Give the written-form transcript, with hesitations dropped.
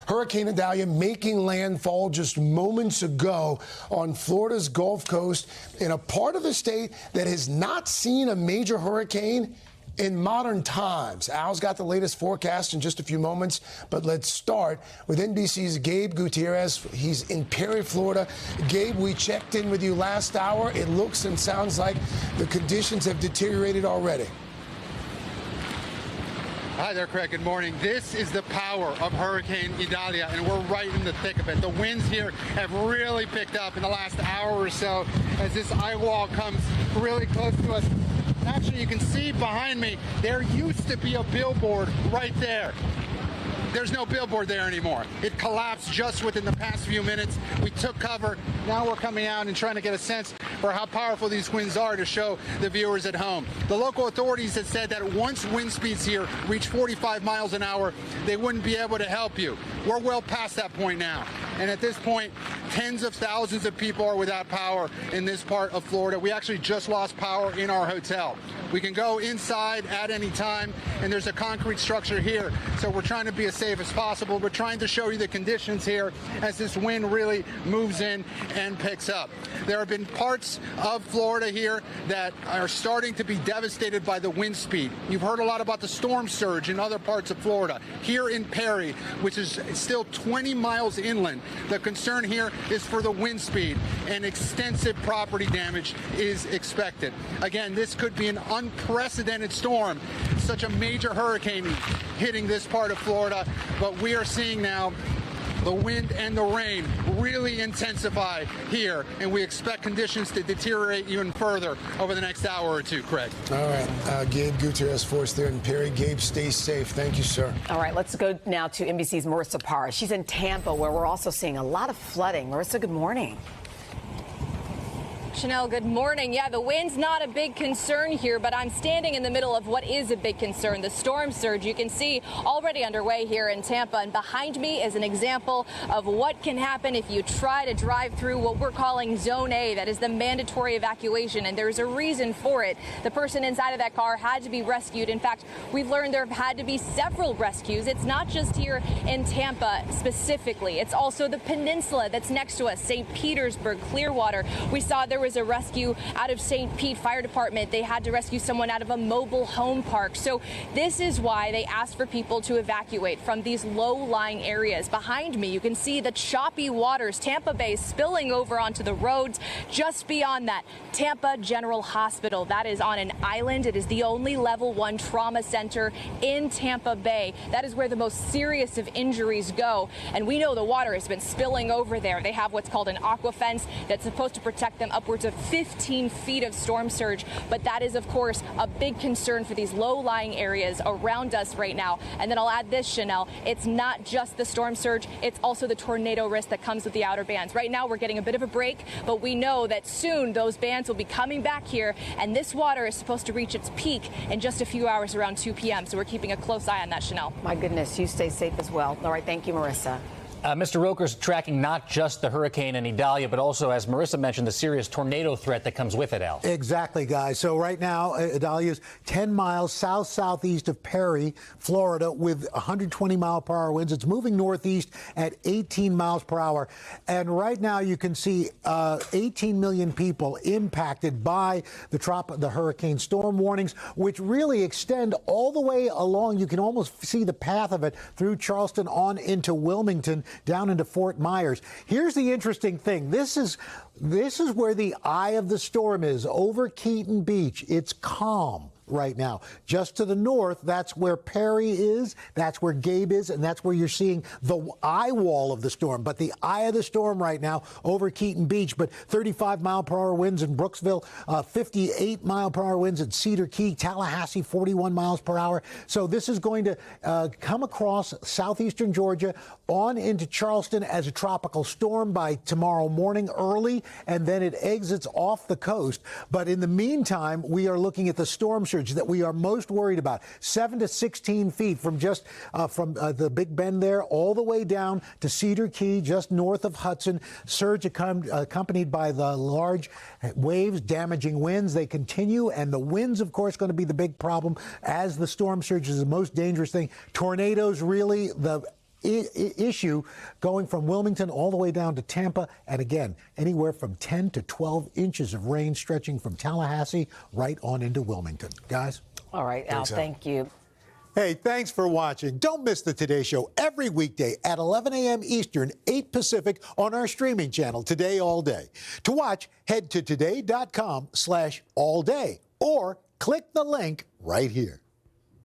Hurricane Idalia making landfall just moments ago on Florida's Gulf Coast in a part of the state that has not seen a major hurricane in modern times. Al's got the latest forecast in just a few moments, but let's start with NBC's Gabe Gutierrez. He's in Perry, Florida. Gabe, we checked in with you last hour. It looks and sounds like the conditions have deteriorated already. Hi there, Craig. Good morning. This is the power of Hurricane Idalia, and we're right in the thick of it. The winds here have really picked up in the last hour or so as this eye wall comes really close to us. Actually, you can see behind me, there used to be a billboard right there. There's no billboard there anymore. It collapsed just within the past few minutes. We took cover. Now we're coming out and trying to get a sense for how powerful these winds are to show the viewers at home. The local authorities have said that once wind speeds here reach 45 miles an hour, they wouldn't be able to help you. We're well past that point now. And at this point, tens of thousands of people are without power in this part of Florida. We actually just lost power in our hotel. We can go inside at any time, and there's a concrete structure here. So we're trying to be as safe as possible. We're trying to show you the conditions here as this wind really moves in and picks up. There have been parts of Florida here that are starting to be devastated by the wind speed. You've heard a lot about the storm surge in other parts of Florida. Here in Perry, which is still 20 miles inland, the concern here is for the wind speed, and extensive property damage is expected. Again, this could be an unprecedented storm, such a major hurricane hitting this part of Florida, but we are seeing now the wind and the rain really intensify here, and we expect conditions to deteriorate even further over the next hour or two, Craig. All right, Gabe Gutierrez for us there in Perry. Gabe, stay safe. Thank you, sir. All right, let's go now to NBC's Marissa Parra. She's in Tampa, where we're also seeing a lot of flooding. Marissa, good morning. Chanel, good morning. Yeah, the wind's not a big concern here, but I'm standing in the middle of what is a big concern, the storm surge. You can see already underway here in Tampa, and behind me is an example of what can happen if you try to drive through what we're calling Zone A. That is the mandatory evacuation, and there's a reason for it. The person inside of that car had to be rescued. In fact, we've learned there have had to be several rescues. It's not just here in Tampa specifically. It's also the peninsula that's next to us, St. Petersburg, Clearwater. We saw there was a rescue out of St. Pete Fire Department. They had to rescue someone out of a mobile home park. So this is why they asked for people to evacuate from these low-lying areas. Behind me, you can see the choppy waters, Tampa Bay spilling over onto the roads. Just beyond that, Tampa General Hospital. That is on an island. It is the only level 1 trauma center in Tampa Bay. That is where the most serious of injuries go. And we know the water has been spilling over there. They have what's called an aqua fence that's supposed to protect them upwards of 15 feet of storm surge. But that is, of course, a big concern for these low-lying areas around us right now. And then I'll add this, Chanel. It's not just the storm surge. It's also the tornado risk that comes with the outer bands. Right now, we're getting a bit of a break, but we know that soon those bands will be coming back here, and this water is supposed to reach its peak in just a few hours around 2 p.m. So we're keeping a close eye on that, Chanel. My goodness, you stay safe as well. All right, thank you, Marissa. Mr. Roker's tracking not just the hurricane in Idalia, but also, as Marissa mentioned, the serious tornado threat that comes with it, Al. Exactly, guys. So right now, Idalia is 10 miles south-southeast of Perry, Florida, with 120-mile-per-hour winds. It's moving northeast at 18 miles per hour. And right now, you can see 18 million people impacted by the hurricane storm warnings, which really extend all the way along. You can almost see the path of it through Charleston on into Wilmington, down into Fort Myers. Here's the interesting thing. This is where the eye of the storm is, over Keaton Beach. It's calm right now. Just to the north, that's where Perry is, that's where Gabe is, and that's where you're seeing the eye wall of the storm. But the eye of the storm right now over Keaton Beach, but 35-mile-per-hour winds in Brooksville, 58-mile-per-hour winds in Cedar Key, Tallahassee, 41 miles per hour. So this is going to come across southeastern Georgia on into Charleston as a tropical storm by tomorrow morning early, and then it exits off the coast. But in the meantime, we are looking at the storm surge that we are most worried about, 7 to 16 feet from just from the Big Bend there all the way down to Cedar Key, just north of Hudson. Surge accompanied by the large waves, damaging winds. They continue, and the winds, of course, going to be the big problem as the storm surge is the most dangerous thing. Tornadoes, really, issue going from Wilmington all the way down to Tampa. And again, anywhere from 10 to 12 inches of rain stretching from Tallahassee right on into Wilmington. Guys? All right, Al, thank you. Hey, thanks for watching. Don't miss the Today Show every weekday at 11 a.m. Eastern, 8 Pacific on our streaming channel, Today All Day. To watch, head to today.com/allday or click the link right here.